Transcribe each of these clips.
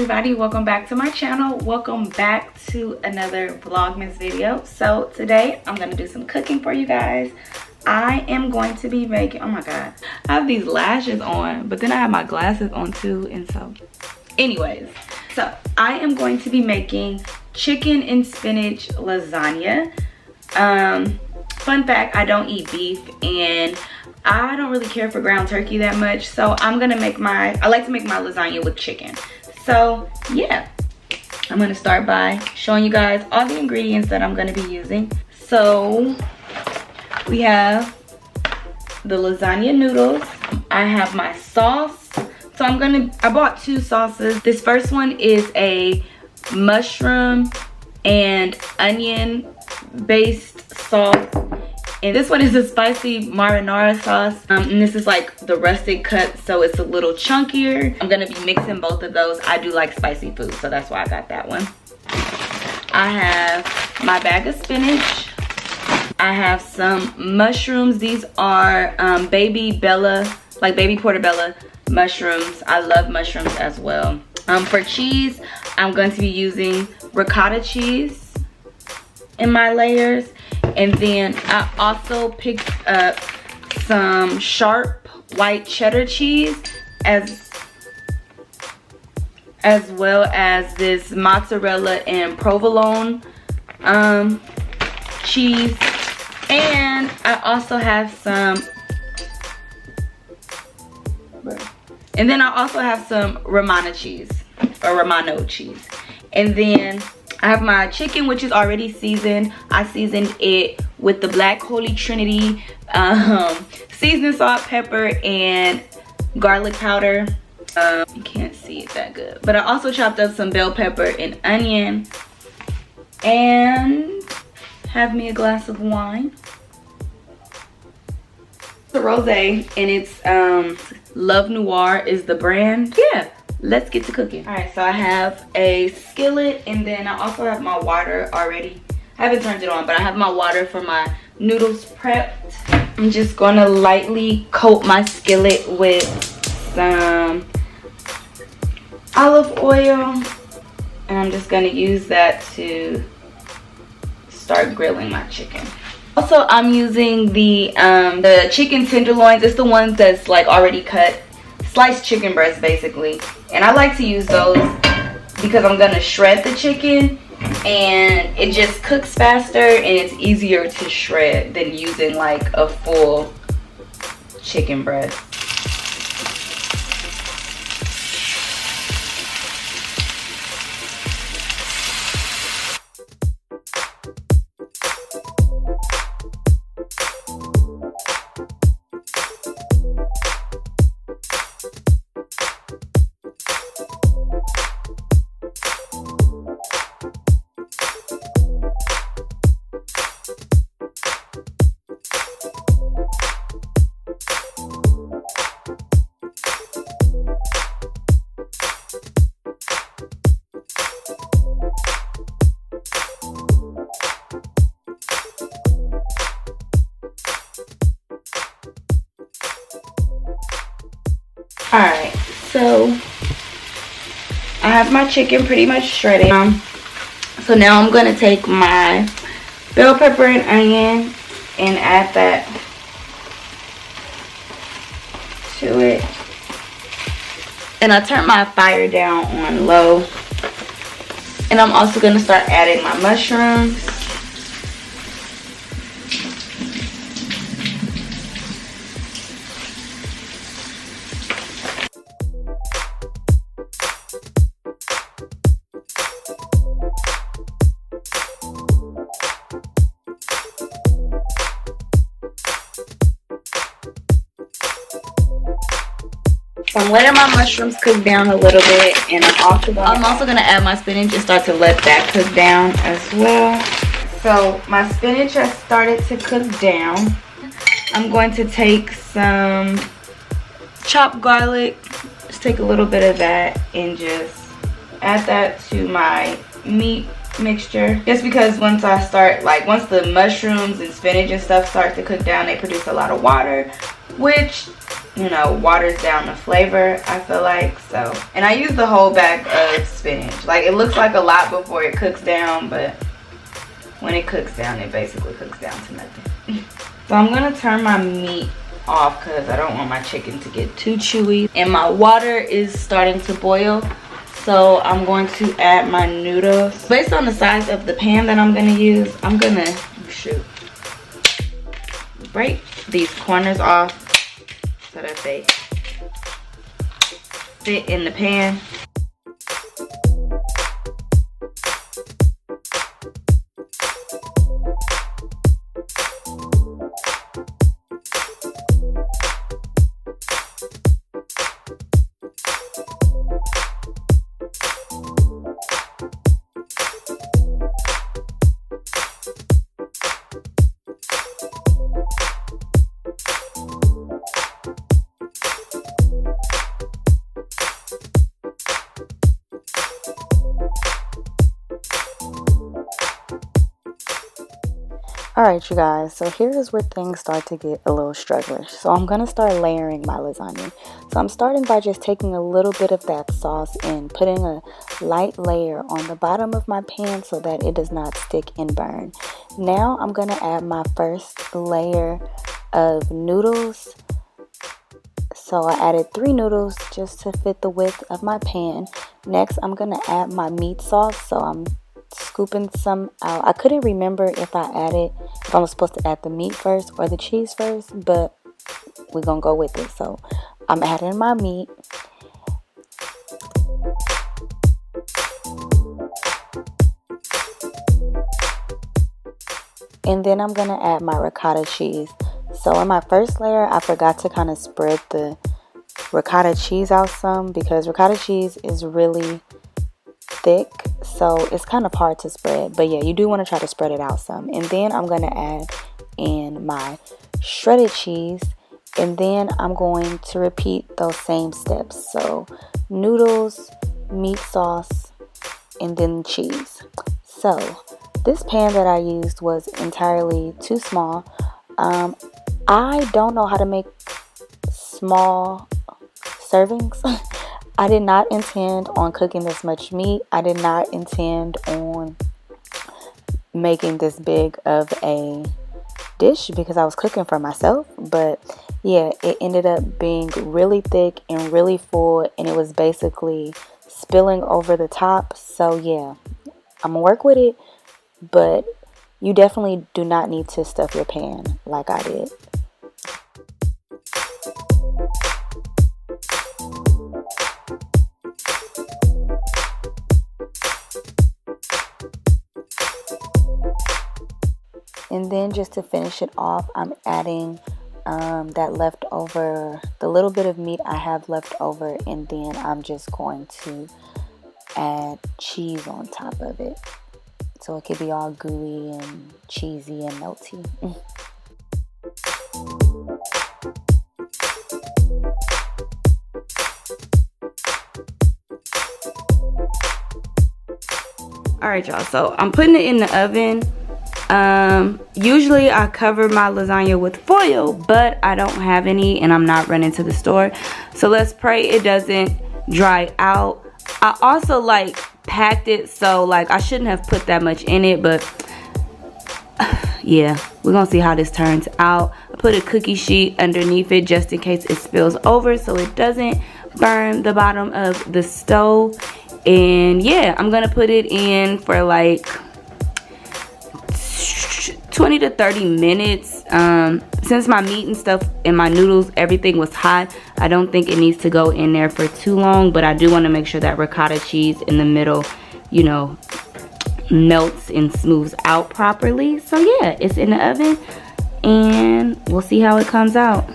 everybody, welcome back to my channel. Welcome back to another Vlogmas video. So today I'm gonna do some cooking for you guys. I am going to be making, oh my god, I have these lashes on, but then I have my glasses on too, and so anyways, so I am going to be making chicken and spinach lasagna. Fun fact, I don't eat beef and I don't really care for ground turkey that much, so I'm gonna make I like to make my lasagna with chicken. So yeah, I'm gonna start by showing you guys all the ingredients that I'm gonna be using. So we have the lasagna noodles. I have my sauce. So I bought two sauces. This first one is a mushroom and onion based sauce. And this one is a spicy marinara sauce. And this is like the rustic cut, so it's a little chunkier. I'm gonna be mixing both of those. I do like spicy food, so that's why I got that one. I have my bag of spinach. I have some mushrooms. These are baby Bella, like baby portobello mushrooms. I love mushrooms as well. For cheese, I'm going to be using ricotta cheese in my layers. And then I also picked up some sharp white cheddar cheese as well as this mozzarella and provolone cheese. And I also have some Romano cheese. And then I have my chicken, which is already seasoned. I seasoned it with the Black Holy Trinity seasoning salt, pepper, and garlic powder. You can't see it that good, but I also chopped up some bell pepper and onion, and have me a glass of wine. It's a rosé, and it's Love Noir is the brand. Yeah, let's get to cooking. All right, so I have a skillet, and then I also have my water already. I haven't turned it on, but I have my water for my noodles prepped. I'm just gonna lightly coat my skillet with some olive oil, and I'm just gonna use that to start grilling my chicken. Also, I'm using the chicken tenderloins. It's the ones that's like already cut, sliced chicken breast basically. And I like to use those because I'm gonna shred the chicken, and it just cooks faster and it's easier to shred than using like a full chicken breast. Alright, so I have my chicken pretty much shredded. So now I'm going to take my bell pepper and onion and add that to it. And I turn my fire down on low. And I'm also going to start adding my mushrooms. So I'm letting my mushrooms cook down a little bit, and I'm also gonna add my spinach and start to let that cook down as well. So my spinach has started to cook down. I'm going to take some chopped garlic, just take a little bit of that and just add that to my meat mixture, just because once the mushrooms and spinach and stuff start to cook down, they produce a lot of water, which you know, waters down the flavor, I feel like. So, and I use the whole bag of spinach. Like, it looks like a lot before it cooks down, but when it cooks down, it basically cooks down to nothing. So I'm gonna turn my meat off because I don't want my chicken to get too chewy. And my water is starting to boil, so I'm going to add my noodles. Based on the size of the pan that I'm gonna use, I'm gonna break these corners off so that they fit in the pan. Alright, you guys, so here's where things start to get a little strugglish. So I'm going to start layering my lasagna. So I'm starting by just taking a little bit of that sauce and putting a light layer on the bottom of my pan so that it does not stick and burn. Now I'm going to add my first layer of noodles. So I added 3 noodles just to fit the width of my pan. Next, I'm going to add my meat sauce. So I'm scooping some out. I couldn't remember if I was supposed to add the meat first or the cheese first, but we're gonna go with it. So I'm adding my meat. And then I'm gonna add my ricotta cheese. So in my first layer, I forgot to kind of spread the ricotta cheese out some because ricotta cheese is really thick, so it's kind of hard to spread. But yeah, you do want to try to spread it out some. And then I'm going to add in my shredded cheese, and then I'm going to repeat those same steps. So noodles, meat sauce, and then cheese. So this pan that I used was entirely too small. I don't know how to make small servings. I did not intend on cooking this much meat. I did not intend on making this big of a dish because I was cooking for myself. But yeah, it ended up being really thick and really full, and it was basically spilling over the top. So yeah, I'm gonna work with it, but you definitely do not need to stuff your pan like I did. And then just to finish it off, I'm adding that leftover, the little bit of meat I have left over, and then I'm just going to add cheese on top of it. So it could be all gooey and cheesy and melty. Alright y'all, so I'm putting it in the oven. Usually I cover my lasagna with foil, but I don't have any and I'm not running to the store. So let's pray it doesn't dry out. I also like packed it, so like I shouldn't have put that much in it, but yeah, we're gonna see how this turns out. I put a cookie sheet underneath it just in case it spills over so it doesn't burn the bottom of the stove. And yeah, I'm gonna put it in for like 20 to 30 minutes. Since my meat and stuff and my noodles, everything was hot, I don't think it needs to go in there for too long, but I do want to make sure that ricotta cheese in the middle, you know, melts and smooths out properly. So yeah, it's in the oven and we'll see how it comes out.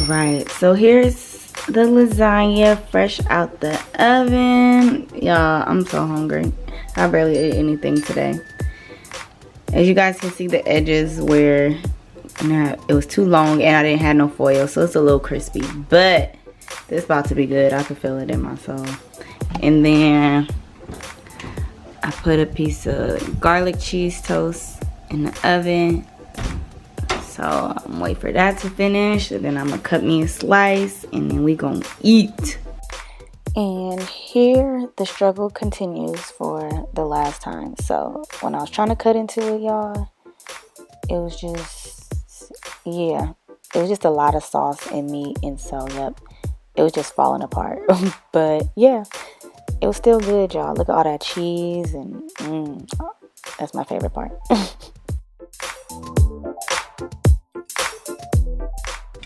Right, so here's the lasagna fresh out the oven. Y'all, I'm so hungry. I barely ate anything today. As you guys can see, the edges where it was too long and I didn't have no foil, so it's a little crispy, but this about to be good. I can feel it in my soul. And then I put a piece of garlic cheese toast in the oven. So I'm waiting for that to finish, and then I'm gonna cut me a slice, and then we gonna eat. And here the struggle continues for the last time. So when I was trying to cut into it, y'all, it was just, yeah, it was just a lot of sauce and meat, and so yep, it was just falling apart. But yeah, it was still good, y'all. Look at all that cheese, and that's my favorite part.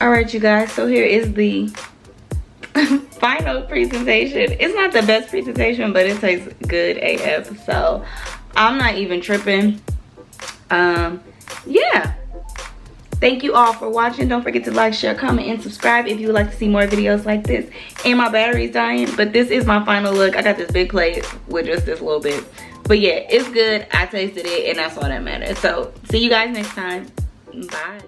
All right, you guys, so here is the final presentation. It's not the best presentation, but it tastes good AF, so I'm not even tripping. Yeah, thank you all for watching. Don't forget to like, share, comment, and subscribe if you would like to see more videos like this. And my battery's dying, but this is my final look. I got this big plate with just this little bit, but yeah, it's good. I tasted it, and that's all that matters. So see you guys next time. Bye.